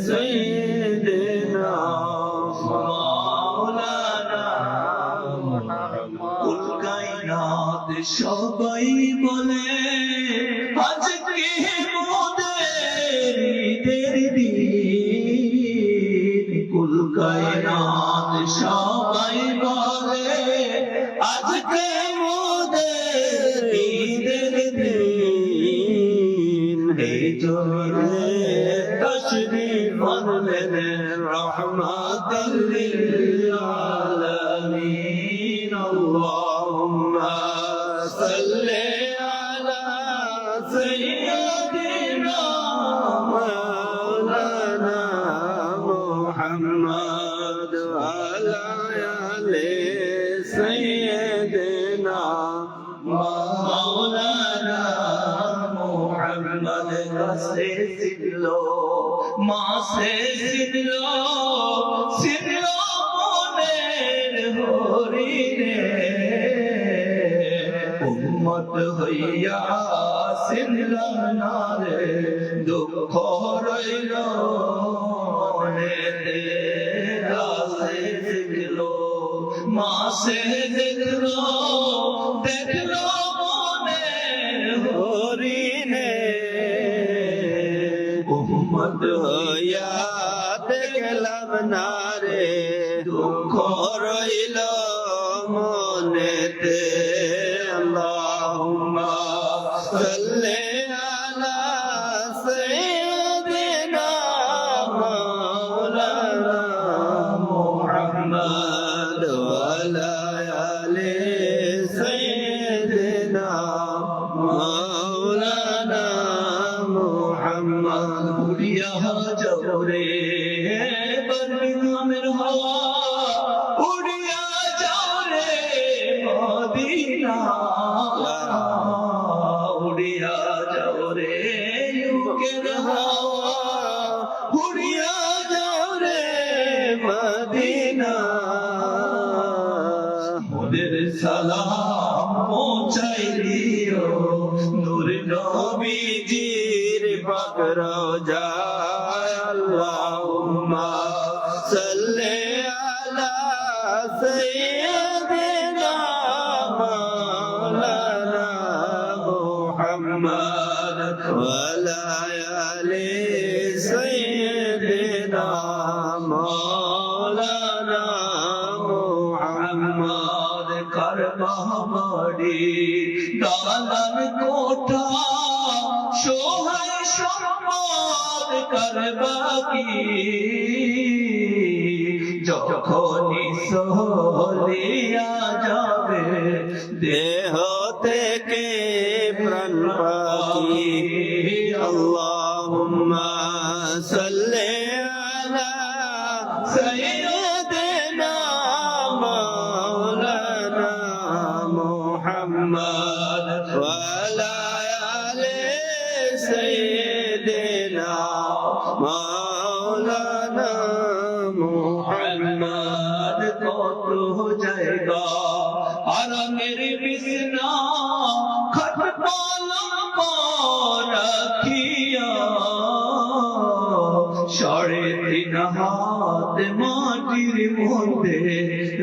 سيدنا مولانا কুল কায়নাত সবাই বলে আজকে মোদের ঈদের দিন কুল কায়নাত সবাই বলে আজকে মোদের ঈদের দিন এই জন্যে তশরীফ আনলেন রহমাতাল লিল আলামিন আল্লাহুম্মা সাল্লি আলা সাইয়্যিদিনা মাওলানা মুহাম্মদ ওয়া আলা আলি সাইয়্যিদিনা মাওলানা মুহাম্মদ কাছে ছিল মাসে ছিল মনের হরিণে উম্মত হইয়া সিনলাম না রে দুঃখ রইল মনেতে কাছে ছিল মাসে দেখলো মনের হরিণে উম্মত হইয়া দেখলাম না রে দুঃখ রইল মনেতে আল্লাহুম্মা সাল্লি আলা সাইয়্যিদিনা মাওলানা মুহাম্মদ ওয়া আলা আলি সাইয়্যিদিনা মাওলানা মুহাম্মদ উড়িয়া যাও রে বরগামের হাওয়া উড়িয়া যাও রে মদিনা উড়িয়া যাও রে ইউকের হাওয়া উড়িয়া যাও রে মদিনা মোদের সালাম পৌঁছাই দিও নূর নবীজির পাক রওজায় আল্লাহুম্মা সাল্লি আলা সাইয়্যিদিনা মাওলানা মুহাম্মদ ওয়া আলা আলি সাইয়্যিদিনা মাওলানা মুহাম্মদ করবাবাড়ি দালান কোঠা সোহাই সম্পদ করবা কি যখনই সহলিয়া যাবে দেহ থেকে প্রাণ পাখি আল্লাহুম্মা সাল্লি আলা সাইয়্যিদিনা মাওলানা মুহাম্মদ ওয়া আলা আলি সাইয়্যিদিনা মাওলানা মুহাম্মদ কত জায়গা আরামের বিছনা খাট পালঙ্ক রাখিয়া 3.5 হাত মাটির মধ্যে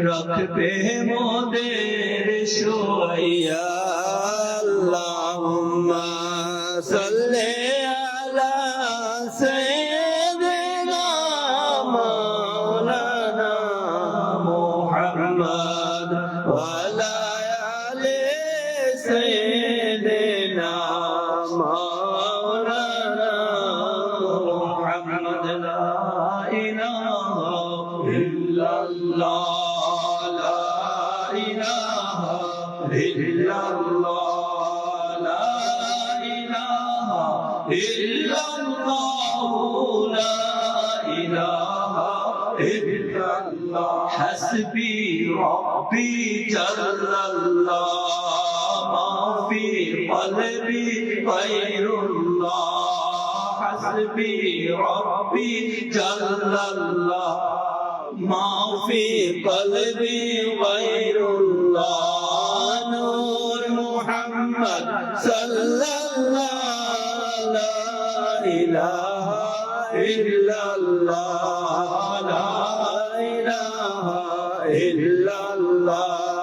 রাখবে মোদের শোয়াইয়া আল্লাহুম্মা সাল্লি আলা সাইয়্যিদিনা মাওলানা মুহাম্মদ ওয়া আলা আলি সাইয়্যিদিনা মাওলানা মুহাম্মদ লা ইলাহা ইল্লাল্লাহ লা ইলাহা ইল্লাল্লাহ লা ইলাহা ইল্লাল্লাহ লা ইলাহা ইল্লাল্লাহ হাসবি রব্বি জাল্লাল্লাহ মা ফি কলবি গায়রুল্লাহ হাসবি রব্বি জাল্লাল্লাহ মা ফি কলবি গায়রুল্লাহ নূর মুহাম্মদ সাল্লাল্লাহু লা ইলাহা ইল্লা illallah, la ilaha illallah.